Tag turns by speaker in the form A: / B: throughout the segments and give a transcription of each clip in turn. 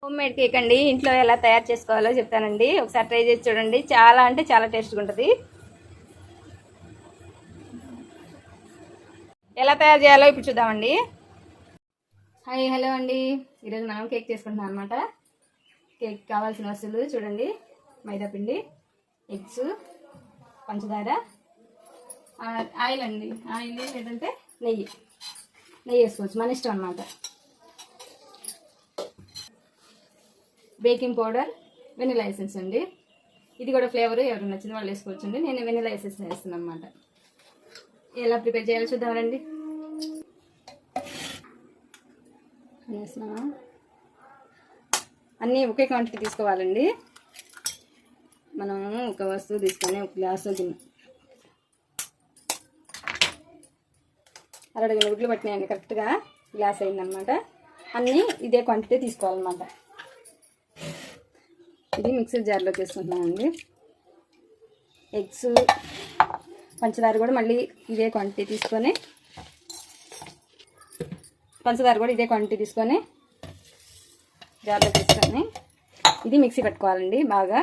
A: Home made cake అండి. ఇంట్లో ఎలా తయారు చేసుకోవాలో చెప్తానండి. ఒకసారి ట్రై చేసి చూడండి. చాలా అంటే చాలా టేస్ట్గా ఉంటుంది. ఎలా తయారు చేయాలో ఇప్పుడు చూద్దామండి. హలో అండి. ఈరోజు మనం కేక్ చేసుకుంటున్నాం అనమాట. కేక్ కావాల్సిన వస్తువులు చూడండి. మైదా పిండి, ఎగ్స్, పంచదార, ఆయిల్ అండి. ఆయిల్ లేదంటే నెయ్యి వేసుకోవచ్చు, మన ఇష్టం అనమాట. బేకింగ్ పౌడర్, వెనిలా ఎసెన్స్ అండి. ఇది కూడా ఫ్లేవర్ ఎవరికి నచ్చింది వాళ్ళు వేసుకోవచ్చు అండి. నేను వెనిలా ఎసెన్స్ వేస్తున్నాను అనమాట. ఎలా ప్రిపేర్ చేయాలో చూద్దామండి. వేస్తున్నాను. అన్నీ ఒకే క్వాంటిటీ తీసుకోవాలండి. మనం ఒక వస్తువు తీసుకొని ఒక గ్లాసు అరడగిన గుడ్లు పట్టినాయండి. కరెక్ట్గా గ్లాస్ అయిందనమాట. అన్నీ ఇదే క్వాంటిటీ తీసుకోవాలన్నమాట. ఇది మిక్సర్ జార్లో తీసుకుంటున్నామండి. ఎగ్స్, పంచదార కూడా మళ్ళీ ఇదే క్వాంటిటీ తీసుకొని జార్లో తీసుకొని ఇది మిక్సీ పట్టుకోవాలండి. బాగా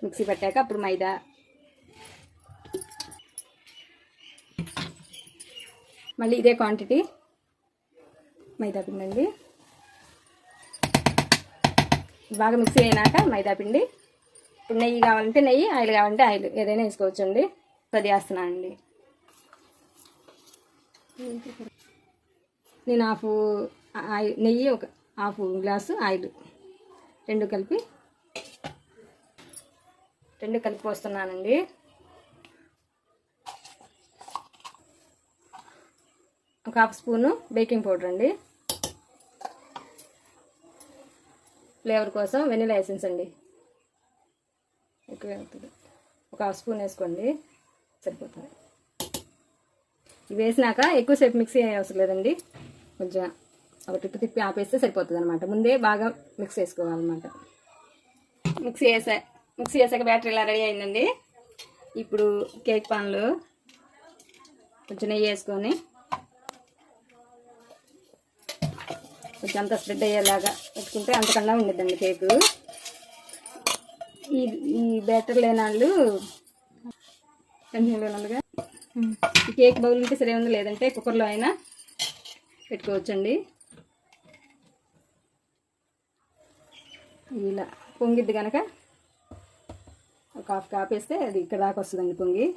A: మిక్సీ పట్టాక అప్పుడు మైదా, మళ్ళీ ఇదే క్వాంటిటీ మైదా పిండి అండి. బాగా మిక్సీ అయినాక మైదా పిండి, ఇప్పుడు నెయ్యి కావాలంటే నెయ్యి, ఆయిల్ కావాలంటే ఆయిల్ ఏదైనా వేసుకోవచ్చు అండి. అది వేస్తున్నానండి. నేను నెయ్యి, ఒక హాఫ్ గ్లాసు ఆయిల్ రెండు కలిపి పోస్తున్నానండి. ఒక హాఫ్ స్పూను బేకింగ్ పౌడర్ అండి. ఫ్లేవర్ కోసం వెనిలా ఎసెన్స్ అండి. ఎక్కువ అవుతుంది, ఒక హాఫ్ స్పూన్ వేసుకోండి, సరిపోతుంది. ఇవి వేసినాక ఎక్కువసేపు మిక్సీ అవసరం లేదండి. కొంచెం ఒక తిప్పి ఆపేస్తే సరిపోతుంది అనమాట. ముందే బాగా మిక్స్ చేసుకోవాలన్నమాట. మిక్సీ వేసాక బ్యాటర్ ఇలా రెడీ అయిందండి. ఇప్పుడు కేక్ పాన్లో కొంచెం నెయ్యి వేసుకొని కొంచెం అంతా స్ప్రెడ్ అయ్యేలాగా పెట్టుకుంటే అంతకన్నా ఉండద్దండి కేకు. ఈ బ్యాటర్ లేనాళ్ళు ఈ కేక్ బౌల్ ఉంటే సరే ఉంది, లేదంటే కుక్కర్లో అయినా పెట్టుకోవచ్చండి. ఇలా పొంగిద్ది కనుక ఒక హాఫ్ కాపేస్తే అది ఇక్కడ దాకా వస్తుందండి పొంగి.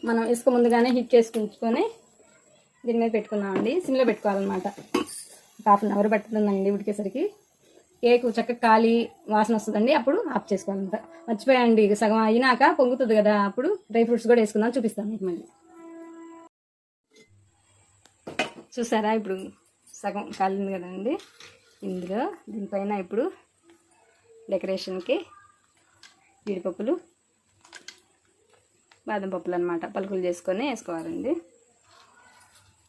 A: మనం ఇసుక ముందుగానే హీట్ చేసుకుంచుకొని దీని మీద పెట్టుకున్నామండి. సిమ్లో పెట్టుకోవాలన్నమాట. హాఫ్ అన్ అవర్ పట్టుతుందండి ఉడికేసరికి. కేక్ చక్కగా కాలి వాసన వస్తుందండి. అప్పుడు ఆఫ్ చేసుకోవాలంట. మర్చిపోయాండి, సగం అయినాక పొంగుతుంది కదా, అప్పుడు డ్రై ఫ్రూట్స్ కూడా వేసుకుందాం, చూపిస్తాను మీకు మళ్ళీ. చూసారా, ఇప్పుడు సగం కాలింది కదండి. ఇందులో దీనిపైన ఇప్పుడు డెకరేషన్కి జీడిపప్పులు, బాదం పప్పులు అనమాట పలుకులు చేసుకొని వేసుకోవాలండి.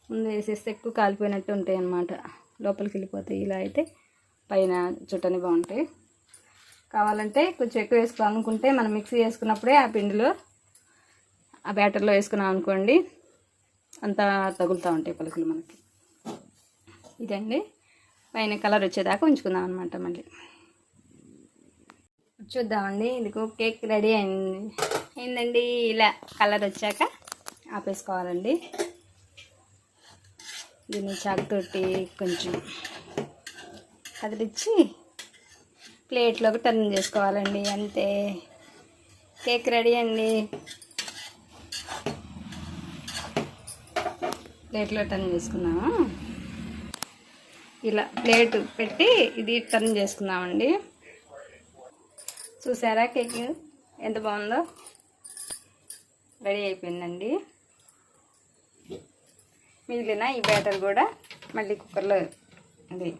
A: ముందు వేసేస్తే ఎక్కువ కాలిపోయినట్టు ఉంటాయి అన్నమాట, లోపలికి వెళ్ళిపోతాయి. ఇలా అయితే పైన చుట్టని బాగుంటాయి. కావాలంటే కొంచెం ఎక్కువ వేసుకోవాలనుకుంటే మనం మిక్సీ వేసుకున్నప్పుడే ఆ పిండిలో, ఆ బ్యాటర్లో వేసుకున్నాం అనుకోండి, అంతా తగులుతూ ఉంటాయి పలుకులు మనకి. ఇదండి, పైన కలర్ వచ్చేదాకా ఉంచుకుందాం అనమాట. మళ్ళీ చూద్దామండి. ఇదిగో కేక్ రెడీ అయిందండి. ఇలా కలర్ వచ్చాక ఆపేసుకోవాలండి. దీన్ని చాకుతోటి కొంచెం కదిలిచ్చి ప్లేట్లోకి టర్న్ చేసుకోవాలండి. అంతే, కేక్ రెడీ అండి. ప్లేట్లో టర్న్ చేసుకున్నాము. ఇలా ప్లేట్ పెట్టి ఇది టర్న్ చేసుకున్నామండి. చూసారా కేక్ ఎంత బాగుందో, రెడీ అయిపోయిందండి. మిగిలిన ఈ బ్యాటర్ కూడా మళ్ళీ కుక్కర్లో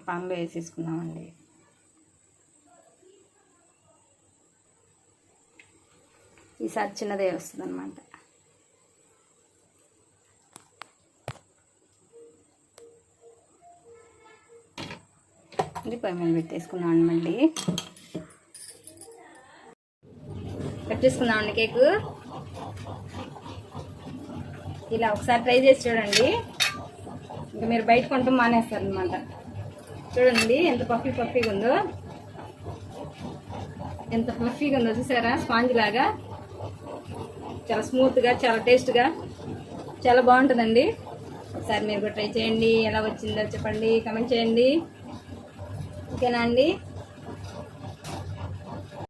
A: పాన్లో వేసేసుకున్నామండి. ఈసారి చిన్నదే వస్తుంది అన్నమాట. ఇది పొయ్యి మీద పెట్టేసుకున్నామండి. మళ్ళీ కట్ చేసుకుందామండి కేకు. ఇలా ఒకసారి ట్రై చేసి చూడండి, ఇంకా మీరు బయట కొంటాం మానేస్తారనమాట. చూడండి ఎంత పఫీగా ఉందో, ఎంత ఫ్లఫీగా ఉందో చూసారా, స్పాంజ్ లాగా చాలా స్మూత్గా, చాలా టేస్ట్గా, చాలా బాగుంటుందండి. ఒకసారి మీరు కూడా ట్రై చేయండి, ఎలా వచ్చిందో చెప్పండి, కమెంట్ చేయండి. ఓకేనా అండి.